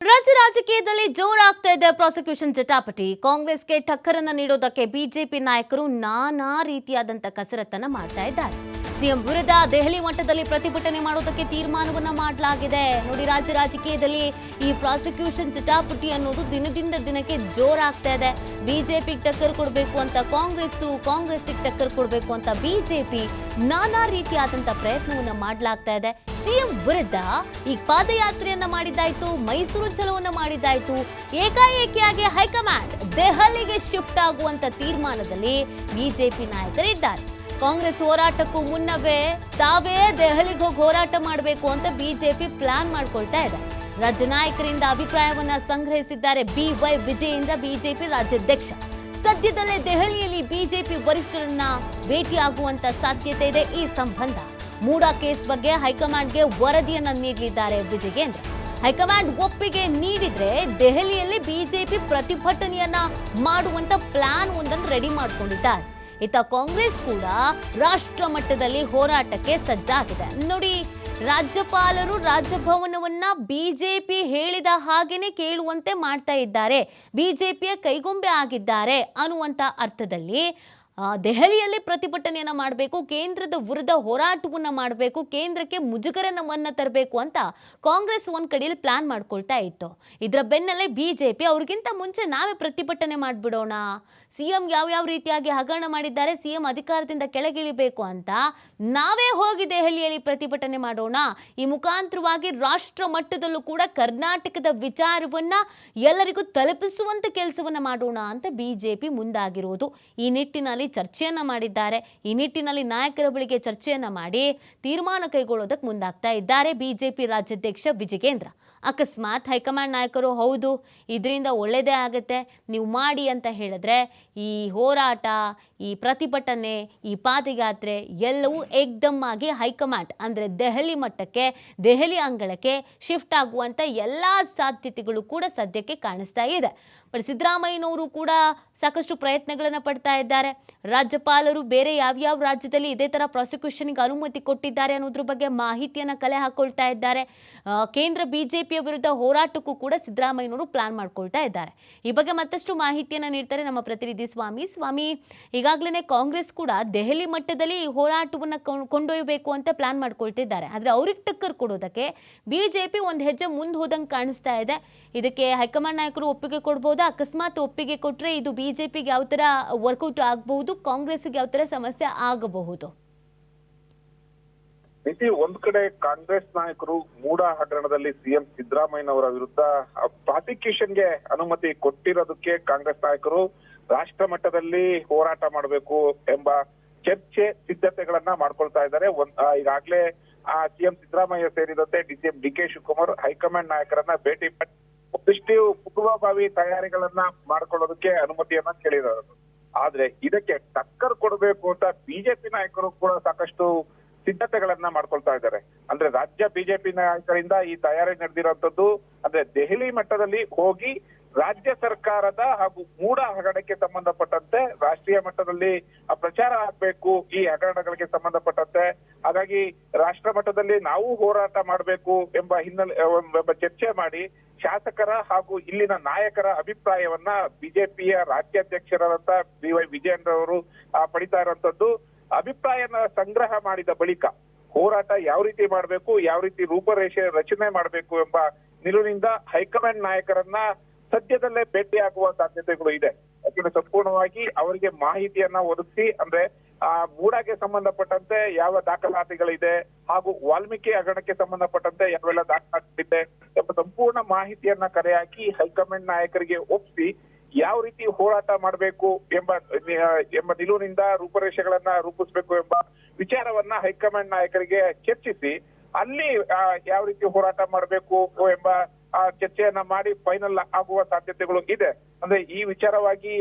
ರಾಜ್ಯ ರಾಜಕೀಯದಲ್ಲಿ ಜೋರಾಗ್ತಾ ಇದೆ ಪ್ರಾಸಿಕ್ಯೂಷನ್ ಜಟಾಪಟಿ. ಕಾಂಗ್ರೆಸ್ಗೆ ಟಕ್ಕರನ್ನ ನೀಡೋದಕ್ಕೆ ಬಿಜೆಪಿ ನಾಯಕರು ನಾನಾ ರೀತಿಯಾದಂತ ಕಸರತ್ತನ್ನ ಮಾಡ್ತಾ ಇದ್ದಾರೆ. ಸಿಎಂ ವಿರುದ್ಧ ದೆಹಲಿ ಮಟ್ಟದಲ್ಲಿ ಪ್ರತಿಭಟನೆ ಮಾಡೋದಕ್ಕೆ ತೀರ್ಮಾನವನ್ನ ಮಾಡಲಾಗಿದೆ. ನೋಡಿ, ರಾಜ್ಯ ರಾಜಕೀಯದಲ್ಲಿ ಈ ಪ್ರಾಸಿಕ್ಯೂಷನ್ ಜಟಾಪಟಿ ಅನ್ನೋದು ದಿನದಿಂದ ದಿನಕ್ಕೆ ಜೋರಾಗ್ತಾ ಇದೆ. ಬಿಜೆಪಿಗೆ ಟಕ್ಕರ್ ಕೊಡಬೇಕು ಅಂತ ಕಾಂಗ್ರೆಸ್ಗೆ ಟಕ್ಕರ್ ಕೊಡಬೇಕು ಅಂತ ಬಿಜೆಪಿ ನಾನಾ ರೀತಿಯಾದಂತ ಪ್ರಯತ್ನವನ್ನ ಮಾಡಲಾಗ್ತಾ ಇದೆ. ಸಿಎಂ ವಿರುದ್ಧ ಈ ಪಾದಯಾತ್ರೆಯನ್ನ ಮಾಡಿದ್ದಾಯ್ತು, ಮೈಸೂರು ಚಲೋವನ್ನ ಮಾಡಿದ್ದಾಯ್ತು. ಏಕಾಏಕಿಯಾಗಿ ಹೈಕಮಾಂಡ್ ದೆಹಲಿಗೆ ಶಿಫ್ಟ್ ಆಗುವಂತ ತೀರ್ಮಾನದಲ್ಲಿ ಬಿಜೆಪಿ ನಾಯಕರಿದ್ದಾರೆ. ಕಾಂಗ್ರೆಸ್ ಹೋರಾಟಕ್ಕೂ ಮುನ್ನವೇ ತಾವೇ ದೆಹಲಿಗೆ ಹೋಗಿ ಹೋರಾಟ ಮಾಡಬೇಕು ಅಂತ ಬಿಜೆಪಿ ಪ್ಲಾನ್ ಮಾಡ್ಕೊಳ್ತಾ ಇದೆ. ರಾಜ್ಯ ನಾಯಕರಿಂದ ಅಭಿಪ್ರಾಯವನ್ನ ಸಂಗ್ರಹಿಸಿದ್ದಾರೆ BY ವಿಜಯೇಂದ್ರ, ಬಿಜೆಪಿ ರಾಜ್ಯಾಧ್ಯಕ್ಷ. ಸದ್ಯದಲ್ಲೇ ದೆಹಲಿಯಲ್ಲಿ ಬಿಜೆಪಿ ವರಿಷ್ಠರನ್ನ ಭೇಟಿಯಾಗುವಂತ ಸಾಧ್ಯತೆ ಇದೆ. ಈ ಸಂಬಂಧ ಮೂಡಾ ಕೇಸ್ ಬಗ್ಗೆ ಹೈಕಮಾಂಡ್ಗೆ ವರದಿಯನ್ನ ನೀಡಲಿದ್ದಾರೆ ವಿಜಯೇಂದ್ರ. ಹೈಕಮಾಂಡ್ ಒಪ್ಪಿಗೆ ನೀಡಿದ್ರೆ ದೆಹಲಿಯಲ್ಲಿ ಬಿಜೆಪಿ ಪ್ರತಿಭಟನೆಯನ್ನ ಮಾಡುವಂತ ಪ್ಲಾನ್ ಒಂದನ್ನು ರೆಡಿ ಮಾಡ್ಕೊಂಡಿದ್ದಾರೆ. ಇತ್ತ ಕಾಂಗ್ರೆಸ್ ಕೂಡ ರಾಷ್ಟ್ರ ಮಟ್ಟದಲ್ಲಿ ಹೋರಾಟಕ್ಕೆ ಸಜ್ಜಾಗಿದೆ. ನೋಡಿ, ರಾಜ್ಯಪಾಲರು ರಾಜಭವನವನ್ನ ಬಿಜೆಪಿ ಹೇಳಿದ ಹಾಗೇನೆ ಕೇಳುವಂತೆ ಮಾಡ್ತಾ ಇದ್ದಾರೆ, ಬಿಜೆಪಿಯ ಕೈಗೊಂಬೆ ಆಗಿದ್ದಾರೆ ಅನ್ನುವಂತ ಅರ್ಥದಲ್ಲಿ ದೆಹಲಿಯಲ್ಲಿ ಪ್ರತಿಭಟನೆಯನ್ನ ಮಾಡಬೇಕು, ಕೇಂದ್ರದ ವಿರುದ್ಧ ಹೋರಾಟವನ್ನ ಮಾಡಬೇಕು, ಕೇಂದ್ರಕ್ಕೆ ಮುಜುಗರವನ್ನ ತರಬೇಕು ಅಂತ ಕಾಂಗ್ರೆಸ್ ಒಂದ್ ಕಡೆಯಲ್ಲಿ ಪ್ಲಾನ್ ಮಾಡ್ಕೊಳ್ತಾ ಇತ್ತು. ಇದರ ಬೆನ್ನಲ್ಲೇ ಬಿಜೆಪಿ ಅವ್ರಿಗಿಂತ ಮುಂಚೆ ನಾವೇ ಪ್ರತಿಭಟನೆ ಮಾಡ್ಬಿಡೋಣ, ಸಿಎಂ ಯಾವ ರೀತಿಯಾಗಿ ಹಗರಣ ಮಾಡಿದ್ದಾರೆ, ಸಿಎಂ ಅಧಿಕಾರದಿಂದ ಕೆಳಗಿಳಿಬೇಕು ಅಂತ ನಾವೇ ಹೋಗಿ ದೆಹಲಿಯಲ್ಲಿ ಪ್ರತಿಭಟನೆ ಮಾಡೋಣ, ಈ ಮುಖಾಂತರವಾಗಿ ರಾಷ್ಟ್ರ ಮಟ್ಟದಲ್ಲೂ ಕೂಡ ಕರ್ನಾಟಕದ ವಿಚಾರವನ್ನ ಎಲ್ಲರಿಗೂ ತಲುಪಿಸುವಂತ ಕೆಲಸವನ್ನ ಮಾಡೋಣ ಅಂತ ಬಿಜೆಪಿ ಮುಂದಾಗಿರೋದು. ಈ ನಿಟ್ಟಿನಲ್ಲಿ ಚರ್ಚೆಯನ್ನ ಮಾಡಿದ್ದಾರೆ. ಈ ನಿಟ್ಟಿನಲ್ಲಿ ನಾಯಕರ ಬಳಿಗೆ ಚರ್ಚೆಯನ್ನ ಮಾಡಿ ತೀರ್ಮಾನ ಕೈಗೊಳ್ಳೋದಕ್ಕೆ ಮುಂದಾಗ್ತಾ ಇದ್ದಾರೆ ಬಿಜೆಪಿ ರಾಜ್ಯಾಧ್ಯಕ್ಷ ವಿಜಯೇಂದ್ರ. ಅಕಸ್ಮಾತ್ ಹೈಕಮಾಂಡ್ ನಾಯಕರು ಹೌದು ಇದರಿಂದ ಒಳ್ಳೆಯದೇ ಆಗುತ್ತೆ, ನೀವು ಮಾಡಿ ಅಂತ ಹೇಳಿದ್ರೆ ಈ ಹೋರಾಟ, ಈ ಪ್ರತಿಭಟನೆ, ಈ ಪಾದಯಾತ್ರೆ ಎಲ್ಲವೂ ಏಕ್ದಮ್ ಆಗಿ ಹೈಕಮಾಂಡ್ ಅಂದರೆ ದೆಹಲಿ ಮಟ್ಟಕ್ಕೆ, ದೆಹಲಿ ಅಂಗಳಕ್ಕೆ ಶಿಫ್ಟ್ ಆಗುವಂಥ ಎಲ್ಲ ಸಾಧ್ಯತೆಗಳು ಕೂಡ ಸದ್ಯಕ್ಕೆ ಕಾಣಿಸ್ತಾ ಇದೆ. ಬಟ್ ಸಿದ್ದರಾಮಯ್ಯನವರು ಕೂಡ ಸಾಕಷ್ಟು ಪ್ರಯತ್ನಗಳನ್ನು ಪಡ್ತಾ ಇದ್ದಾರೆ. ರಾಜ್ಯಪಾಲರು ಬೇರೆ ಯಾವ್ಯಾವ ರಾಜ್ಯದಲ್ಲಿ ಇದೇ ಥರ ಪ್ರಾಸಿಕ್ಯೂಷನ್ಗೆ ಅನುಮತಿ ಕೊಟ್ಟಿದ್ದಾರೆ ಅನ್ನೋದ್ರ ಬಗ್ಗೆ ಮಾಹಿತಿಯನ್ನು ಕಲೆ ಹಾಕೊಳ್ತಾ ಇದ್ದಾರೆ. ಕೇಂದ್ರ ಬಿಜೆಪಿಯ ವಿರುದ್ಧ ಹೋರಾಟಕ್ಕೂ ಕೂಡ ಸಿದ್ದರಾಮಯ್ಯನವರು ಪ್ಲಾನ್ ಮಾಡ್ಕೊಳ್ತಾ ಇದ್ದಾರೆ. ಈ ಬಗ್ಗೆ ಮತ್ತಷ್ಟು ಮಾಹಿತಿಯನ್ನು ನೀಡ್ತಾರೆ ನಮ್ಮ ಪ್ರತಿನಿಧಿ ಸ್ವಾಮಿ. ಈಗಾಗಲೇ ಕಾಂಗ್ರೆಸ್ ಕೂಡ ದೆಹಲಿ ಮಟ್ಟದಲ್ಲಿ ಹೋರಾಟವನ್ನು ಕೊಂಡೊಯ್ಯಬೇಕು ಅಂತ ಪ್ಲಾನ್ ಮಾಡ್ಕೊಳ್ತಿದ್ದಾರೆ. ಆದರೆ ಅವ್ರಿಗೆ ಟಕ್ಕರ್ ಕೊಡೋದಕ್ಕೆ ಬಿಜೆಪಿ ಒಂದು ಹೆಜ್ಜೆ ಮುಂದೆ ಹೋದಂಗೆ ಕಾಣಿಸ್ತಾ ಇದೆ. ಇದಕ್ಕೆ ಹೈಕಮಾಂಡ್ ನಾಯಕರು ಒಪ್ಪಿಗೆ ಕೊಡ್ಬೋದಾ? ಅಕಸ್ಮಾತ್ ಒಪ್ಪಿಗೆ ಕೊಟ್ಟರೆ ಇದು ಬಿಜೆಪಿಗೆ ಯಾವ ಥರ ವರ್ಕೌಟ್ ಆಗಬಹುದು, ಕಾಂಗ್ರೆಸ್ಗೆ ಯಾವ ಥರ ಸಮಸ್ಯೆ ಆಗಬಹುದು? ಒಂದ್ ಕಡೆ ಕಾಂಗ್ರೆಸ್ ನಾಯಕರು ಮೂಡಾ ಹಗರಣದಲ್ಲಿ ಸಿಎಂ ಸಿದ್ದರಾಮಯ್ಯನವರ ವಿರುದ್ಧ ಪ್ರಾಸಿಕ್ಯೂಷನ್ಗೆ ಅನುಮತಿ ಕೊಟ್ಟಿರೋದಕ್ಕೆ ಕಾಂಗ್ರೆಸ್ ನಾಯಕರು ರಾಷ್ಟ್ರ ಮಟ್ಟದಲ್ಲಿ ಹೋರಾಟ ಮಾಡಬೇಕು ಎಂಬ ಚರ್ಚೆ ಸಿದ್ಧತೆಗಳನ್ನ ಮಾಡ್ಕೊಳ್ತಾ ಇದ್ದಾರೆ. ಈಗಾಗಲೇ ಸಿಎಂ ಸಿದ್ದರಾಮಯ್ಯ ಸೇರಿದಂತೆ ಡಿಸಿಎಂ DK ಶಿವಕುಮಾರ್ ಹೈಕಮಾಂಡ್ ನಾಯಕರನ್ನ ಭೇಟಿ ಮಾಡಿ ಒಂದಿಷ್ಟು ಪೂರ್ವಭಾವಿ ತಯಾರಿಗಳನ್ನ ಮಾಡ್ಕೊಳ್ಳೋದಕ್ಕೆ ಅನುಮತಿಯನ್ನ ಕೇಳಿರೋದು. ಆದ್ರೆ ಇದಕ್ಕೆ ಟಕ್ಕರ್ ಕೊಡಬೇಕು ಅಂತ ಬಿಜೆಪಿ ನಾಯಕರು ಕೂಡ ಸಾಕಷ್ಟು ಸಿದ್ಧತೆಗಳನ್ನ ಮಾಡ್ಕೊಳ್ತಾ ಇದ್ದಾರೆ. ಅಂದ್ರೆ ರಾಜ್ಯ ಬಿಜೆಪಿ ನಾಯಕರಿಂದ ಈ ತಯಾರಿ ನಡೆದಿರುವಂತದ್ದು. ಅಂದ್ರೆ ದೆಹಲಿ ಮಟ್ಟದಲ್ಲಿ ಹೋಗಿ ರಾಜ್ಯ ಸರ್ಕಾರದ ಹಾಗೂ ಮೂಡಾ ಹಗರಣಕ್ಕೆ ಸಂಬಂಧಪಟ್ಟಂತೆ ರಾಷ್ಟ್ರೀಯ ಮಟ್ಟದಲ್ಲಿ ಪ್ರಚಾರ ಆಗ್ಬೇಕು ಈ ಹಗರಣಗಳಿಗೆ ಸಂಬಂಧಪಟ್ಟಂತೆ. ಹಾಗಾಗಿ ರಾಷ್ಟ್ರ ಮಟ್ಟದಲ್ಲಿ ನಾವು ಹೋರಾಟ ಮಾಡಬೇಕು ಎಂಬ ಚರ್ಚೆ ಮಾಡಿ ಶಾಸಕರ ಹಾಗೂ ಇಲ್ಲಿನ ನಾಯಕರ ಅಭಿಪ್ರಾಯವನ್ನ ಬಿಜೆಪಿಯ ರಾಜ್ಯಾಧ್ಯಕ್ಷರಾದಂತ BY ವಿಜಯೇಂದ್ರ ಅವರು ಪಡಿತಾ ಇರುವಂತದ್ದು. ಅಭಿಪ್ರಾಯನ ಸಂಗ್ರಹ ಮಾಡಿದ ಬಳಿಕ ಹೋರಾಟ ಯಾವ ರೀತಿ ಮಾಡಬೇಕು, ಯಾವ ರೀತಿ ರೂಪರೇಷೆ ರಚನೆ ಮಾಡಬೇಕು ಎಂಬ ನಿಲುವಿನಿಂದ ಹೈಕಮಾಂಡ್ ನಾಯಕರನ್ನ ಸದ್ಯದಲ್ಲೇ ಭೇಟಿಯಾಗುವ ಸಾಧ್ಯತೆಗಳು ಇದೆ. ಯಾಕಂದ್ರೆ ಸಂಪೂರ್ಣವಾಗಿ ಅವರಿಗೆ ಮಾಹಿತಿಯನ್ನ ಒದಗಿಸಿ, ಅಂದ್ರೆ ಮೂಡಾಗೆ ಸಂಬಂಧಪಟ್ಟಂತೆ ಯಾವ ದಾಖಲಾತಿಗಳಿದೆ ಹಾಗೂ ವಾಲ್ಮೀಕಿ ಹಗರಣಕ್ಕೆ ಸಂಬಂಧಪಟ್ಟಂತೆ ಯಾವೆಲ್ಲ ದಾಖಲಾತಿಗಳಿದೆ ಎಂಬ ಸಂಪೂರ್ಣ ಮಾಹಿತಿಯನ್ನ ಕರೆ ಹಾಕಿ ಹೈಕಮಾಂಡ್ ನಾಯಕರಿಗೆ ಒಪ್ಪಿಸಿ ಯಾವ ರೀತಿ ಹೋರಾಟ ಮಾಡಬೇಕು ಎಂಬ ನಿಲುವಿನಿಂದ ರೂಪರೇಷೆಗಳನ್ನ ರೂಪಿಸಬೇಕು ಎಂಬ ವಿಚಾರವನ್ನ ಹೈಕಮಾಂಡ್ ನಾಯಕರಿಗೆ ಚರ್ಚಿಸಿ ಅಲ್ಲಿ ಯಾವ ರೀತಿ ಹೋರಾಟ ಮಾಡಬೇಕು ಎಂಬ ಚರ್ಚೆಯನ್ನ ಮಾಡಿ ಫೈನಲ್ ಆಗುವ ಸಾಧ್ಯತೆಗಳು ಇದೆ. ಅಂದ್ರೆ ಈ ವಿಚಾರವಾಗಿ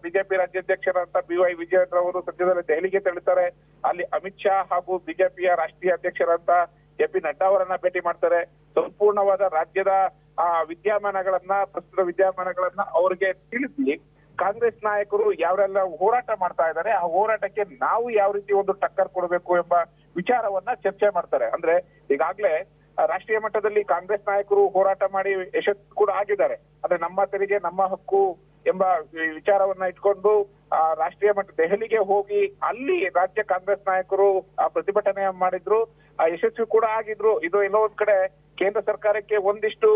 ಬಿಜೆಪಿ ರಾಜ್ಯಾಧ್ಯಕ್ಷರಾದಂತ BY ವಿಜಯೇಂದ್ರ ಅವರು ಸದ್ಯದಲ್ಲೇ ದೆಹಲಿಗೆ ತೆರಳುತ್ತಾರೆ. ಅಲ್ಲಿ ಅಮಿತ್ ಶಾ ಹಾಗೂ ಬಿಜೆಪಿಯ ರಾಷ್ಟ್ರೀಯ ಅಧ್ಯಕ್ಷರಾದಂತ JP ನಡ್ಡಾ ಅವರನ್ನ ಭೇಟಿ ಮಾಡ್ತಾರೆ. ಸಂಪೂರ್ಣವಾದ ರಾಜ್ಯದ ಪ್ರಸ್ತುತ ವಿದ್ಯಮಾನಗಳನ್ನ ಅವರಿಗೆ ತಿಳಿಸಿ ಕಾಂಗ್ರೆಸ್ ನಾಯಕರು ಯಾವೆಲ್ಲ ಹೋರಾಟ ಮಾಡ್ತಾ ಇದ್ದಾರೆ ಆ ಹೋರಾಟಕ್ಕೆ ನಾವು ಯಾವ ರೀತಿ ಒಂದು ಟಕ್ಕರ್ ಕೊಡಬೇಕು ಎಂಬ ವಿಚಾರವನ್ನ ಚರ್ಚೆ ಮಾಡ್ತಾರೆ. ಅಂದ್ರೆ ಈಗಾಗ್ಲೇ ರಾಷ್ಟ್ರೀಯ ಮಟ್ಟದಲ್ಲಿ ಕಾಂಗ್ರೆಸ್ ನಾಯಕರು ಹೋರಾಟ ಮಾಡಿ ಯಶಸ್ಸು ಕೂಡ ಆಗಿದ್ದಾರೆ. ಆದ್ರೆ ನಮ್ಮ ತೆರಿಗೆ ನಮ್ಮ ಹಕ್ಕು ಎಂಬ ವಿಚಾರವನ್ನ ಇಟ್ಕೊಂಡು ರಾಷ್ಟ್ರೀಯ ಮಟ್ಟ ದೆಹಲಿಗೆ ಹೋಗಿ ಅಲ್ಲಿ ರಾಜ್ಯ ಕಾಂಗ್ರೆಸ್ ನಾಯಕರು ಪ್ರತಿಭಟನೆ ಮಾಡಿದ್ರು, ಯಶಸ್ವಿ ಕೂಡ ಆಗಿದ್ರು. ಇದು ಎಲ್ಲೋ ಒಂದ್ ಕಡೆ ಕೇಂದ್ರ ಸರ್ಕಾರಕ್ಕೆ ಒಂದಿಷ್ಟು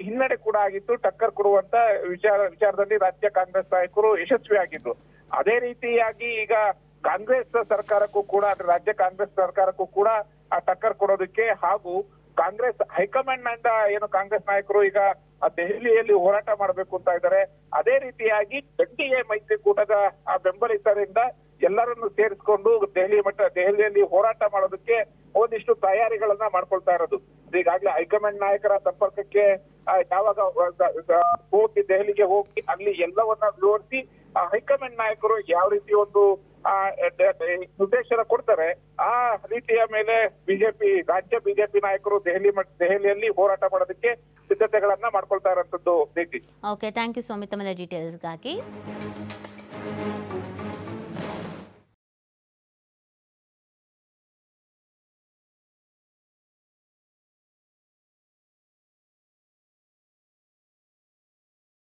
ಹಿನ್ನಡೆ ಕೂಡ ಆಗಿತ್ತು. ಟಕ್ಕರ್ ಕೊಡುವಂತ ವಿಚಾರದಲ್ಲಿ ರಾಜ್ಯ ಕಾಂಗ್ರೆಸ್ ನಾಯಕರು ಯಶಸ್ವಿ ಆಗಿದ್ರು. ಅದೇ ರೀತಿಯಾಗಿ ಈಗ ಕಾಂಗ್ರೆಸ್ ಸರ್ಕಾರಕ್ಕೂ ಕೂಡ ರಾಜ್ಯ ಕಾಂಗ್ರೆಸ್ ಸರ್ಕಾರಕ್ಕೂ ಕೂಡ ಟಕ್ಕರ್ ಕೊಡೋದಕ್ಕೆ ಹಾಗೂ ಕಾಂಗ್ರೆಸ್ ಹೈಕಮಾಂಡ್ ನಿಂದ ಏನು ಕಾಂಗ್ರೆಸ್ ನಾಯಕರು ಈಗ ದೆಹಲಿಯಲ್ಲಿ ಹೋರಾಟ ಮಾಡಬೇಕು ಅಂತ ಇದ್ದಾರೆ. ಅದೇ ರೀತಿಯಾಗಿ ಎನ್ಡಿಎ ಮೈತ್ರಿಕೂಟದ ಬೆಂಬಲಿತರಿಂದ ಎಲ್ಲರನ್ನು ಸೇರಿಸಿಕೊಂಡು ದೆಹಲಿಯಲ್ಲಿ ಹೋರಾಟ ಮಾಡೋದಕ್ಕೆ ಒಂದಿಷ್ಟು ತಯಾರಿಗಳನ್ನ ಮಾಡ್ಕೊಳ್ತಾ ಇರೋದು. ಈಗಾಗಲೇ ಹೈಕಮಾಂಡ್ ನಾಯಕರ ಸಂಪರ್ಕಕ್ಕೆ ಯಾವಾಗ ಹೋಗಿ ದೆಹಲಿಗೆ ಹೋಗಿ ಅಲ್ಲಿ ಎಲ್ಲವನ್ನ ವಿವರಿಸಿ ಹೈಕಮಾಂಡ್ ನಾಯಕರು ಯಾವ ರೀತಿ ಒಂದು ನಿರ್ದೇಶನ ಕೊಡ್ತಾರೆ ಆ ರೀತಿಯ ಮೇಲೆ ರಾಜ್ಯ ಬಿಜೆಪಿ ನಾಯಕರು ದೆಹಲಿಯಲ್ಲಿ ಹೋರಾಟ ಮಾಡೋದಕ್ಕೆ ಸಿದ್ಧತೆಗಳನ್ನ ಮಾಡ್ಕೊಳ್ತಾ ಇರೋಂಥದ್ದು. ಓಕೆ, ಥ್ಯಾಂಕ್ ಯು ಸ್ವಾಮಿ ತಮ್ಮ ಡೀಟೇಲ್ಸ್ಗಾಗಿ.